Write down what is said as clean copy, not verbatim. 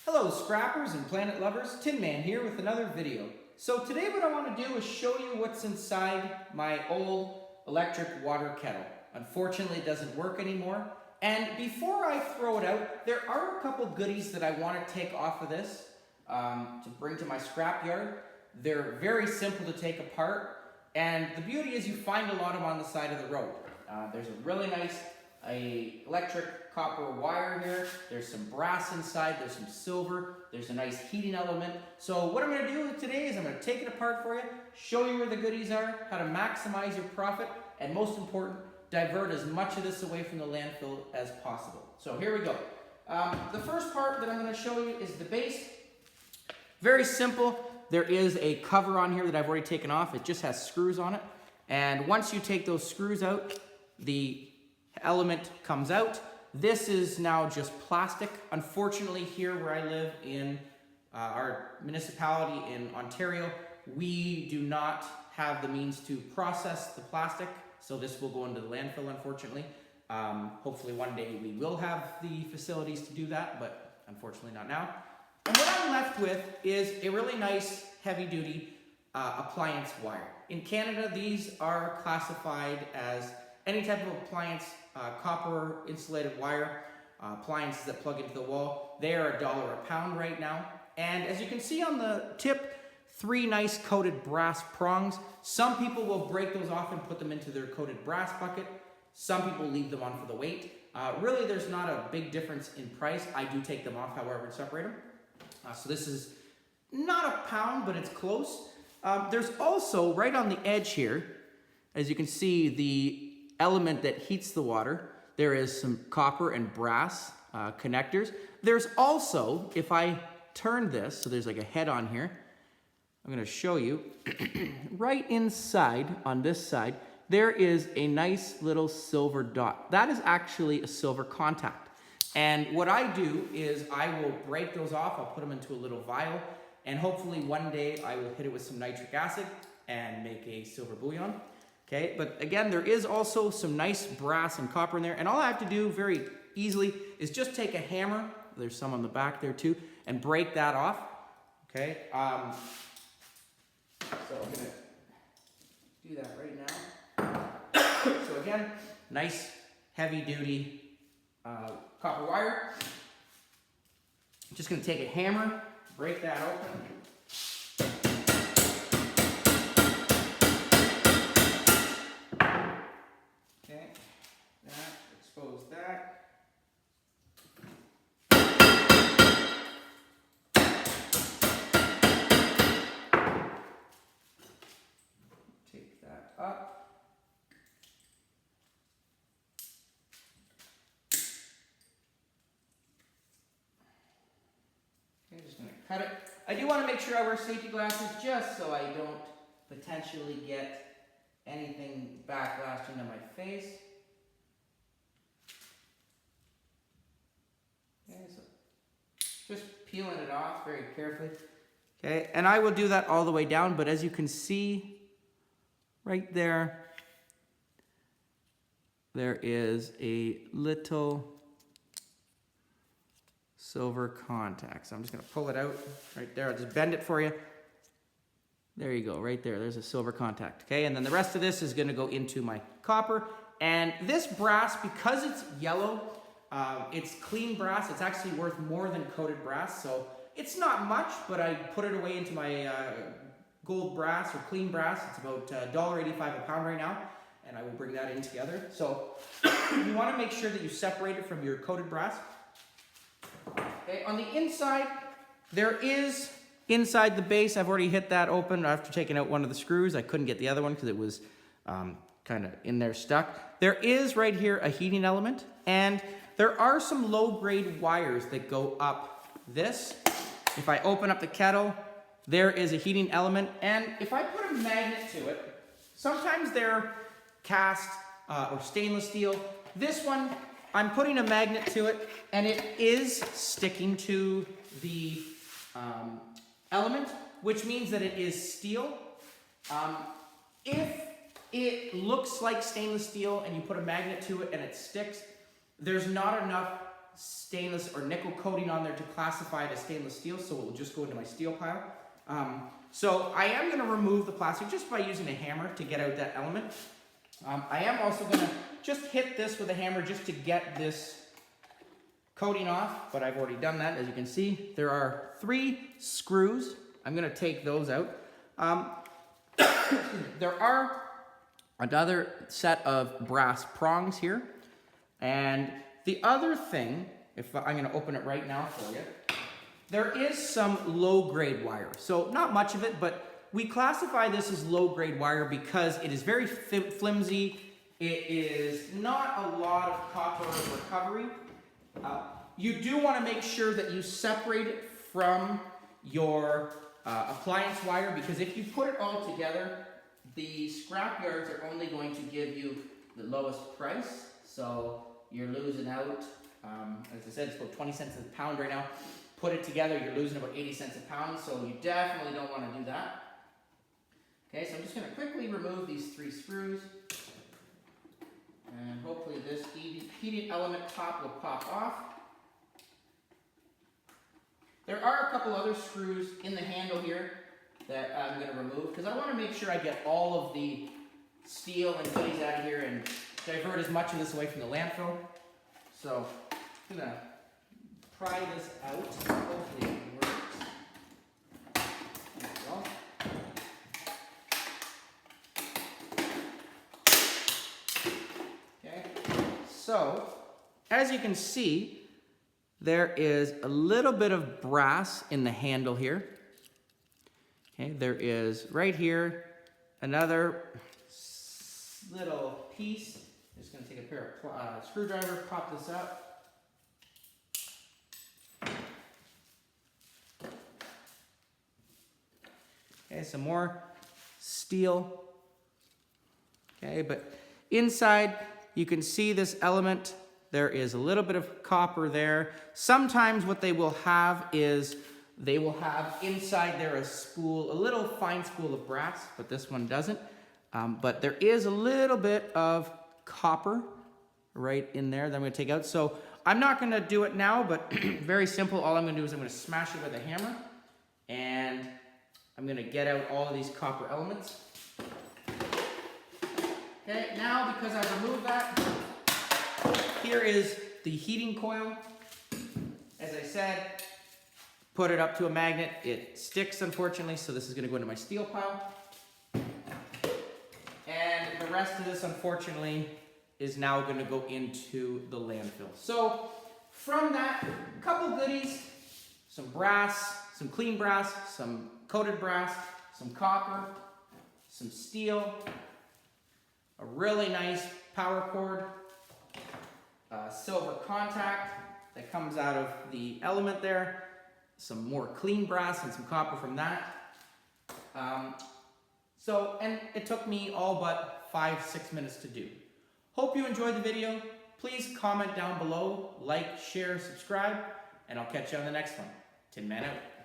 Hello scrappers and planet lovers, Tin Man here with another video. So today what I want to do is show you what's inside my old electric water kettle. Unfortunately it doesn't work anymore, and before I throw it out, there are a couple goodies that I want to take off of this to bring to my scrap yard. They're very simple to take apart, and the beauty is you find a lot of them on the side of the road. There's a really nice electric copper wire here. There's some brass inside, there's some silver, there's a nice heating element. So what I'm going to do today is I'm going to take it apart for you, show you where the goodies are, how to maximize your profit, and most important, divert as much of this away from the landfill as possible. So here we go. The first part that I'm going to show you is the base. Very simple. There is a cover on here that I've already taken off. It just has screws on it. And once you take those screws out, the element comes out. This is now just plastic. Unfortunately, here where I live in our municipality in Ontario, we do not have the means to process the plastic, so this will go into the landfill, unfortunately. Hopefully one day we will have the facilities to do that, but unfortunately not now. And what I'm left with is a really nice heavy-duty appliance wire. In Canada, these are classified as any type of appliance, copper insulated wire, appliances that plug into the wall. They are $1 a pound right now. And as you can see on the tip, 3 nice coated brass prongs. Some people will break those off and put them into their coated brass bucket. Some people leave them on for the weight. Really, there's not a big difference in price. I do take them off, however, and separate them. So this is not a pound, but it's close. There's also, right on the edge here, as you can see, the element that heats the water. There is some copper and brass connectors. There's also, if I turn this, so there's like a head on here, I'm going to show you, right inside on this side, there is a nice little silver dot. That is actually a silver contact. And what I do is I will break those off, I'll put them into a little vial, and hopefully one day I will hit it with some nitric acid and make a silver bouillon. Okay, but again, there is also some nice brass and copper in there, and all I have to do very easily is just take a hammer, there's some on the back there too, and break that off. Okay, so I'm gonna do that right now. So again, nice heavy duty copper wire. Just gonna take a hammer, break that open. Okay, that, expose that. Take that up. Okay, just gonna cut it. I do want to make sure I wear safety glasses just so I don't potentially get anything backlash into my face. Okay, so just peeling it off very carefully. Okay, and I will do that all the way down, but as you can see right there, there is a little silver contact. So I'm just going to pull it out right there. I'll just bend it for you. There you go, right there. There's a silver contact. Okay, and then the rest of this is going to go into my copper. And this brass, because it's yellow, it's clean brass. It's actually worth more than coated brass. So it's not much, but I put it away into my gold brass or clean brass. It's about $1.85 a pound right now. And I will bring that in together. So you want to make sure that you separate it from your coated brass. Okay, on the inside, there is, inside the base, I've already hit that open after taking out one of the screws. I couldn't get the other one because it was kind of in there stuck. There is right here a heating element, and there are some low-grade wires that go up this. If I open up the kettle, there is a heating element, and if I put a magnet to it, sometimes they're cast or stainless steel. This one, I'm putting a magnet to it, and it is sticking to the element, which means that it is steel. If it looks like stainless steel and you put a magnet to it and it sticks, there's not enough stainless or nickel coating on there to classify it as stainless steel, so it will just go into my steel pile. So I am going to remove the plastic just by using a hammer to get out that element. I am also going to just hit this with a hammer just to get this coating off, but I've already done that. As you can see, there are 3 screws. I'm going to take those out. There are another set of brass prongs here. And the other thing, if I'm going to open it right now for you, there is some low-grade wire. So not much of it, but we classify this as low-grade wire because it is very flimsy. It is not a lot of copper recovery. You do want to make sure that you separate it from your appliance wire, because if you put it all together, the scrap yards are only going to give you the lowest price. So you're losing out, as I said, it's about 20 cents a pound right now. Put it together, you're losing about 80 cents a pound, so you definitely don't want to do that. Okay, so I'm just going to quickly remove these 3 screws. And hopefully this heating element top will pop off. There are a couple other screws in the handle here that I'm going to remove because I want to make sure I get all of the steel and goodies out of here and divert as much of this away from the landfill. So I'm going to pry this out. Hopefully it works. There we go. Okay. So as you can see, there is a little bit of brass in the handle here. Okay, there is right here another little piece. I'm just going to take a pair of screwdriver, pop this up. Okay, some more steel. Okay, but inside you can see this element. There is a little bit of copper there. Sometimes what they will have is they will have inside there a spool, a little fine spool of brass, but this one doesn't. But there is a little bit of copper right in there that I'm going to take out. So I'm not going to do it now, but very simple. All I'm going to do is I'm going to smash it with a hammer, and I'm going to get out all of these copper elements. Okay, now because I've removed that, here is the heating coil. As I said, put it up to a magnet. It sticks, unfortunately, so this is going to go into my steel pile. And the rest of this, unfortunately, is now going to go into the landfill. So from that, a couple goodies, some brass, some clean brass, some coated brass, some copper, some steel, a really nice power cord, silver contact that comes out of the element there, some more clean brass and some copper from that. And it took me all but 5-6 minutes to do. Hope you enjoyed the video. Please comment down below, like, share, subscribe, and I'll catch you on the next one. Tin Man out.